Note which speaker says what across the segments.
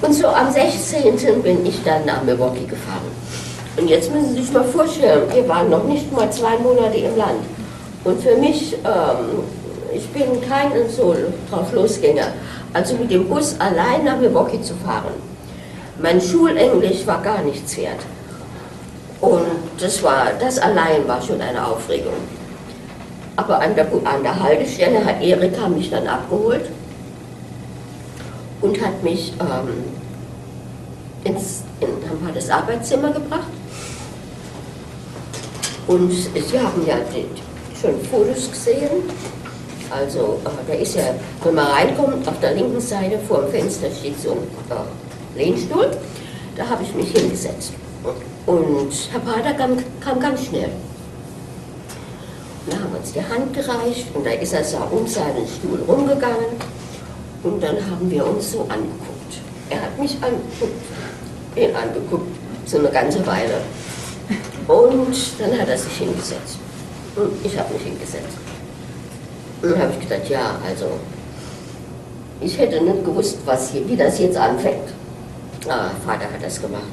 Speaker 1: Und so am 16. bin ich dann nach Milwaukee gefahren. Und jetzt müssen Sie sich mal vorstellen, wir waren noch nicht mal 2 Monate im Land. Und für mich, ich bin kein so drauf Losgänger, also mit dem Bus allein nach Milwaukee zu fahren. Mein Schulenglisch war gar nichts wert. Und das allein war schon eine Aufregung. Aber an der Haltestelle hat Erika mich dann abgeholt und hat mich in das Arbeitszimmer gebracht. Und Sie haben ja schon Fotos gesehen. Also da ist ja, wenn man reinkommt, auf der linken Seite vor dem Fenster steht so ein Lehnstuhl. Da habe ich mich hingesetzt. Und Herr Pater kam ganz schnell. Und da haben wir uns die Hand gereicht und da ist er so um seinen Stuhl rumgegangen. Und dann haben wir uns so angeguckt. Er hat mich angeguckt, ihn angeguckt, so eine ganze Weile. Und dann hat er sich hingesetzt. Und ich habe mich hingesetzt. Und dann habe ich gedacht, ja, also, ich hätte nicht gewusst, wie das jetzt anfängt. Vater hat das gemacht.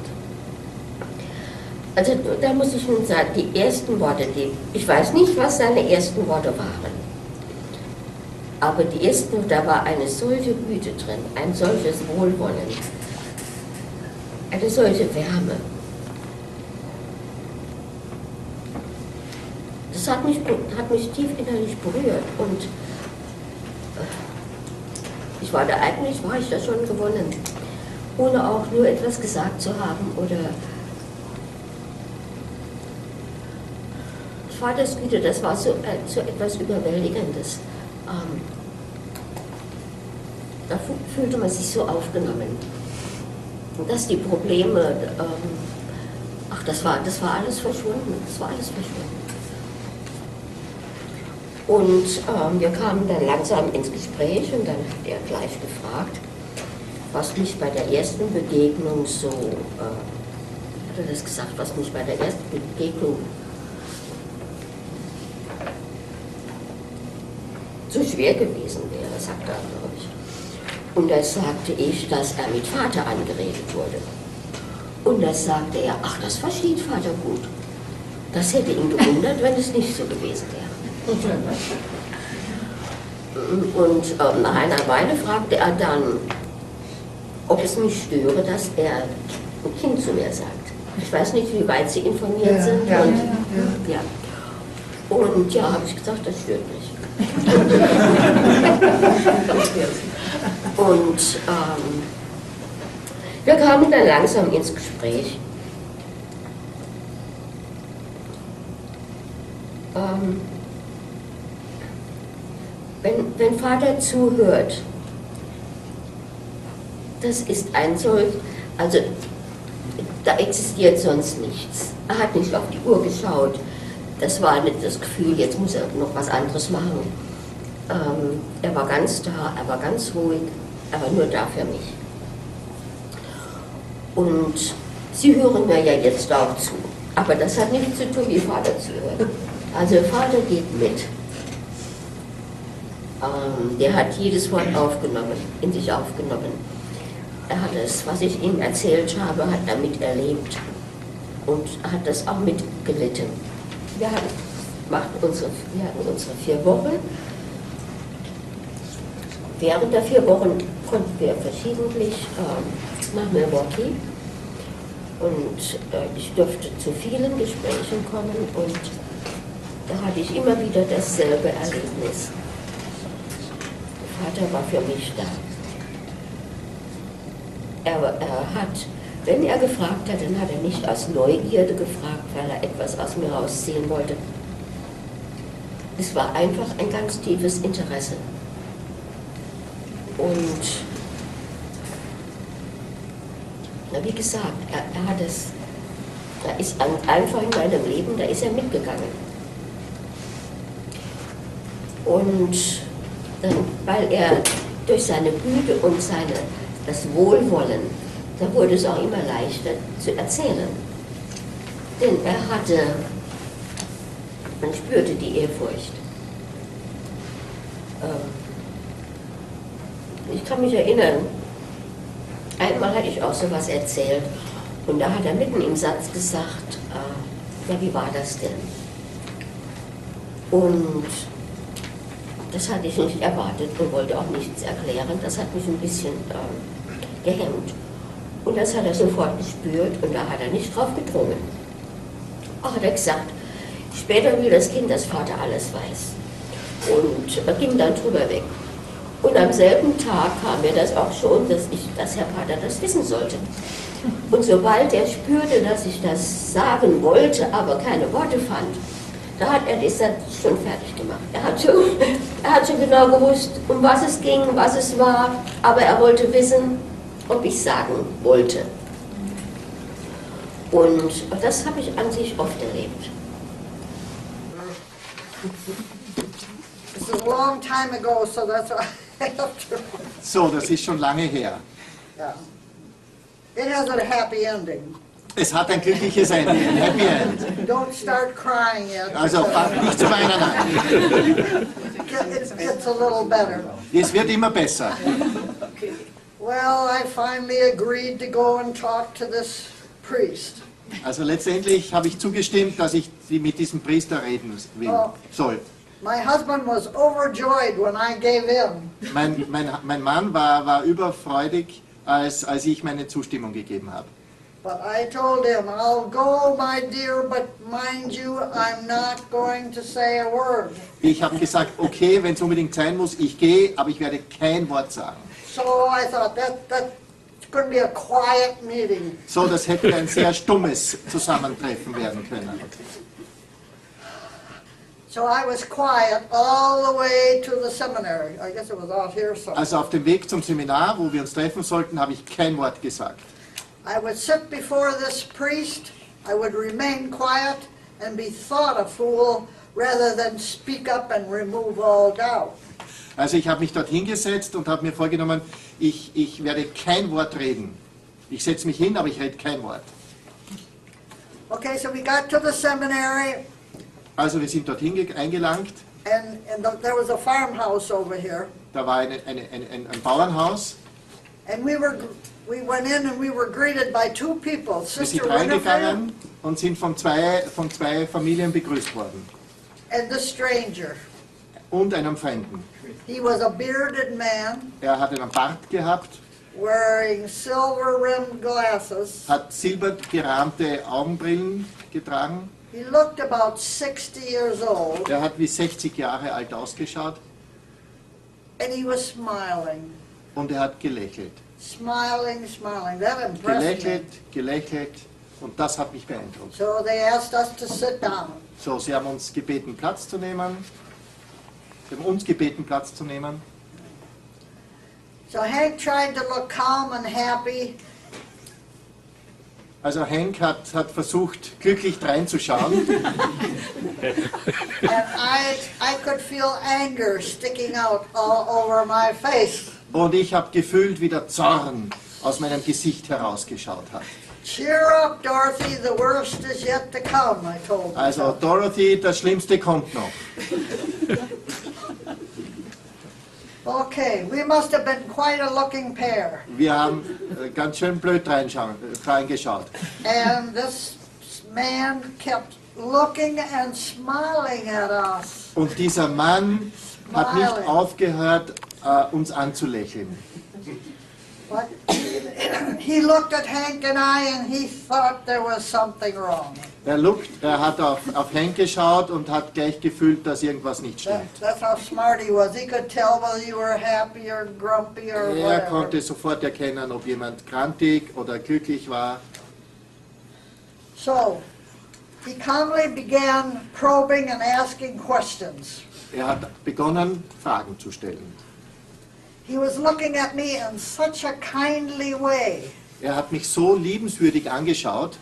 Speaker 1: Also da muss ich nun sagen, die ersten Worte, ich weiß nicht, was seine ersten Worte waren. Aber die ersten, da war eine solche Güte drin, ein solches Wohlwollen, eine solche Wärme. Das hat mich tief innerlich berührt und eigentlich war ich da schon gewonnen, ohne auch nur etwas gesagt zu haben oder Vaters Güte, das war so etwas Überwältigendes. Da fühlte man sich so aufgenommen. Und dass die Probleme, das war alles verschwunden. Das war alles verschwunden. Und wir kamen dann langsam ins Gespräch und dann hat er gleich gefragt, was mich bei der ersten Begegnung so, hat er das gesagt, was mich bei der ersten Begegnung so schwer gewesen wäre, sagte er, glaube ich. Und da sagte ich, dass er mit Vater angeredet wurde. Und da sagte er, ach, das versteht Vater gut. Das hätte ihn gewundert, wenn es nicht so gewesen wäre. Und nach einer Weile fragte er dann, ob es mich störe, dass er ein Kind zu mir sagt. Ich weiß nicht, wie weit Sie informiert sind. Und ja, habe ich gesagt, das stört mich. Und wir kamen dann langsam ins Gespräch. Wenn Vater zuhört, das ist ein solch, also da existiert sonst nichts. Er hat nicht auf die Uhr geschaut. Das war nicht das Gefühl, jetzt muss er noch was anderes machen. Er war ganz da, er war ganz ruhig, er war nur da für mich. Und Sie hören mir ja jetzt auch zu, aber das hat nichts zu tun, wie Vater zuhört. Also Vater geht mit. Der hat jedes Wort aufgenommen, in sich aufgenommen. Er hat es, was ich ihm erzählt habe, hat er miterlebt und hat das auch mitgelitten. Wir hatten unsere 4 Wochen. Während der 4 Wochen konnten wir verschiedentlich nach Milwaukee und ich durfte zu vielen Gesprächen kommen und da hatte ich immer wieder dasselbe Erlebnis. Der Vater war für mich da. Er hat, wenn er gefragt hat, dann hat er nicht aus Neugierde gefragt, weil er etwas aus mir rausziehen wollte. Es war einfach ein ganz tiefes Interesse. Und wie gesagt, er hat es, da ist einfach in meinem Leben, da ist er mitgegangen. Und dann, weil er durch seine Güte und das Wohlwollen, da wurde es auch immer leichter zu erzählen. Denn man spürte die Ehrfurcht. Ich kann mich erinnern, einmal hatte ich auch sowas erzählt. Und da hat er mitten im Satz gesagt, ja, wie war das denn? Und das hatte ich nicht erwartet und wollte auch nichts erklären. Das hat mich ein bisschen gehemmt. Und das hat er sofort gespürt und da hat er nicht drauf gedrungen. Ach, hat er gesagt, später will das Kind, dass Vater alles weiß. Und ging dann drüber weg. Und am selben Tag kam mir das auch schon, dass Herr Pater das wissen sollte. Und sobald er spürte, dass ich das sagen wollte, aber keine Worte fand, da hat er das schon fertig gemacht. Er hat schon genau gewusst, um was es ging, was es war, aber er wollte wissen, ob ich sagen wollte. Und das habe ich an sich oft erlebt.
Speaker 2: This is a long time ago, so that's why I have to.
Speaker 3: So, das ist schon lange her.
Speaker 2: Yeah. It has a happy ending.
Speaker 3: Es hat ein glückliches Ende, ein Happy End.
Speaker 2: Don't start crying yet.
Speaker 3: Also fangt nicht zu weinen an.
Speaker 2: It's a little better.
Speaker 3: Es wird immer besser.
Speaker 2: Well, I finally agreed to go and talk to this priest.
Speaker 3: Also letztendlich habe ich zugestimmt, dass ich mit diesem Priester reden soll.
Speaker 2: My husband was overjoyed when I gave in.
Speaker 3: Mein Mann war überfreudig, als ich meine Zustimmung gegeben habe.
Speaker 2: But I told him, I'll go, my dear, but mind you, I'm not going to say a word.
Speaker 3: Ich habe gesagt, okay, wenn es unbedingt sein muss, ich gehe, aber ich werde kein Wort sagen.
Speaker 2: So I thought that's going to be a quiet meeting.
Speaker 3: So, das hätte ein sehr stummes Zusammentreffen werden können.
Speaker 2: So I was quiet all the way to the seminary. I guess it was out here somewhere.
Speaker 3: Also auf dem Weg zum Seminar, wo wir uns treffen sollten, habe ich kein Wort gesagt.
Speaker 2: I would sit before this priest, I would remain quiet and be thought a fool rather than speak up and remove all doubt.
Speaker 3: Also ich habe mich dort hingesetzt und habe mir vorgenommen, ich werde kein Wort reden. Ich setze mich hin, aber ich rede kein Wort.
Speaker 2: Okay, so we got to the seminary.
Speaker 3: Also wir sind dorthin eingelangt.
Speaker 2: And there was a farmhouse over here.
Speaker 3: Da war ein Bauernhaus.
Speaker 2: And we went in and we were greeted by two people,
Speaker 3: Wir
Speaker 2: Sister
Speaker 3: sind
Speaker 2: Winifred
Speaker 3: reingegangen und sind von zwei Familien begrüßt worden.
Speaker 2: and the stranger.
Speaker 3: Und einem Fremden.
Speaker 2: He was a bearded man
Speaker 3: Er hat einen Bart gehabt,
Speaker 2: wearing silver-rimmed glasses.
Speaker 3: hat silbergerahmte Augenbrillen getragen.
Speaker 2: He looked about 60 years old,
Speaker 3: Er hat wie 60 Jahre alt ausgeschaut
Speaker 2: and he was smiling.
Speaker 3: und er hat gelächelt.
Speaker 2: Smiling, smiling. That impressed me.
Speaker 3: Gelächelt und das hat mich beeindruckt.
Speaker 2: So they asked us to sit down.
Speaker 3: So, sie haben uns gebeten, Platz zu nehmen. Sie haben uns gebeten, Platz zu nehmen.
Speaker 2: So Hank tried to look calm and happy,
Speaker 3: Also Hank hat versucht, glücklich dreinzuschauen.
Speaker 2: and I could feel anger sticking out all over my face.
Speaker 3: Und ich habe gefühlt, wie der Zorn aus meinem Gesicht herausgeschaut hat.
Speaker 2: Cheer up, Dorothy, the worst is yet to come, I told
Speaker 3: Also
Speaker 2: myself.
Speaker 3: Dorothy, das Schlimmste kommt noch.
Speaker 2: Okay, we must have been quite a looking pair.
Speaker 3: Wir haben ganz schön blöd reingeschaut.
Speaker 2: And this man kept looking and smiling at us.
Speaker 3: Und dieser Mann hat nicht aufgehört, uns anzulächeln.
Speaker 2: But he looked at Hank and I and he thought there was something wrong.
Speaker 3: Er hat auf Hank geschaut und hat gleich gefühlt, dass irgendwas nicht stimmt.
Speaker 2: That's how smart he was. He could tell whether you were happy or grumpy or
Speaker 3: Er
Speaker 2: whatever.
Speaker 3: konnte sofort erkennen, ob jemand grantig oder glücklich war.
Speaker 2: So, he calmly began probing and asking questions.
Speaker 3: Er hat begonnen, Fragen zu stellen.
Speaker 2: He was looking at me in such a kindly way,
Speaker 3: Er hat mich so liebenswürdig angeschaut,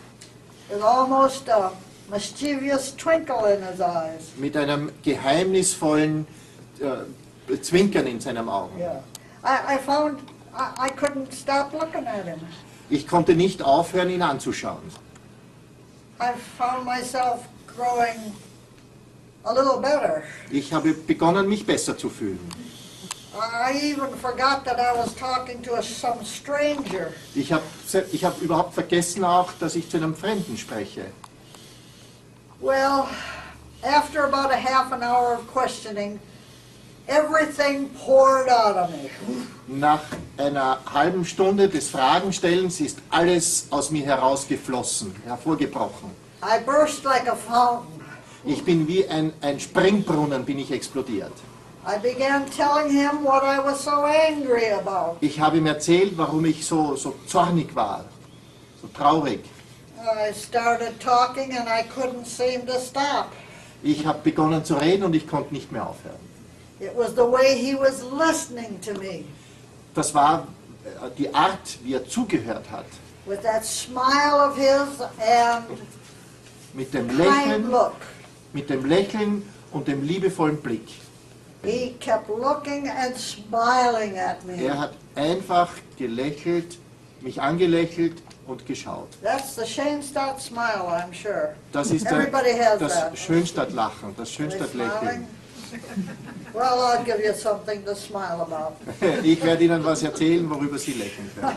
Speaker 2: with almost a mischievous twinkle in his eyes.
Speaker 3: mit einem geheimnisvollen Zwinkern in seinen Augen.
Speaker 2: Yeah. I found I couldn't stop looking at him.
Speaker 3: Ich konnte nicht aufhören, ihn anzuschauen.
Speaker 2: I found myself growing a little better.
Speaker 3: Ich habe begonnen, mich besser zu fühlen.
Speaker 2: I even forgot that I was talking to some stranger.
Speaker 3: Ich hab überhaupt vergessen auch, dass ich zu einem Fremden spreche.
Speaker 2: Well, after about a half an hour of questioning, everything poured out of me.
Speaker 3: Nach einer halben Stunde des Fragenstellens ist alles aus mir herausgeflossen, hervorgebrochen.
Speaker 2: I burst like a fountain.
Speaker 3: Ich bin wie ein Springbrunnen, bin ich explodiert.
Speaker 2: I began telling him what I was so angry about.
Speaker 3: Ich habe ihm erzählt, warum ich so zornig war, so traurig.
Speaker 2: I started talking and I couldn't seem to stop.
Speaker 3: Ich habe begonnen zu reden und ich konnte nicht mehr aufhören.
Speaker 2: It was the way he was listening to me.
Speaker 3: Das war die Art, wie er zugehört hat.
Speaker 2: With that smile of his and
Speaker 3: Mit dem
Speaker 2: kind
Speaker 3: Lächeln,
Speaker 2: look.
Speaker 3: mit dem Lächeln und dem liebevollen Blick.
Speaker 2: He kept looking and smiling at me.
Speaker 3: Er hat einfach gelächelt, mich angelächelt und geschaut.
Speaker 2: That's the Schönstatt smile, I'm sure.
Speaker 3: Das ist
Speaker 2: Everybody has
Speaker 3: das
Speaker 2: that.
Speaker 3: Schönstatt-Lachen, das
Speaker 2: Are they
Speaker 3: Schönstatt-Lächeln.
Speaker 2: smiling? Well, I'll give you something to smile about.
Speaker 3: Ich werde Ihnen was erzählen, worüber Sie lächeln können.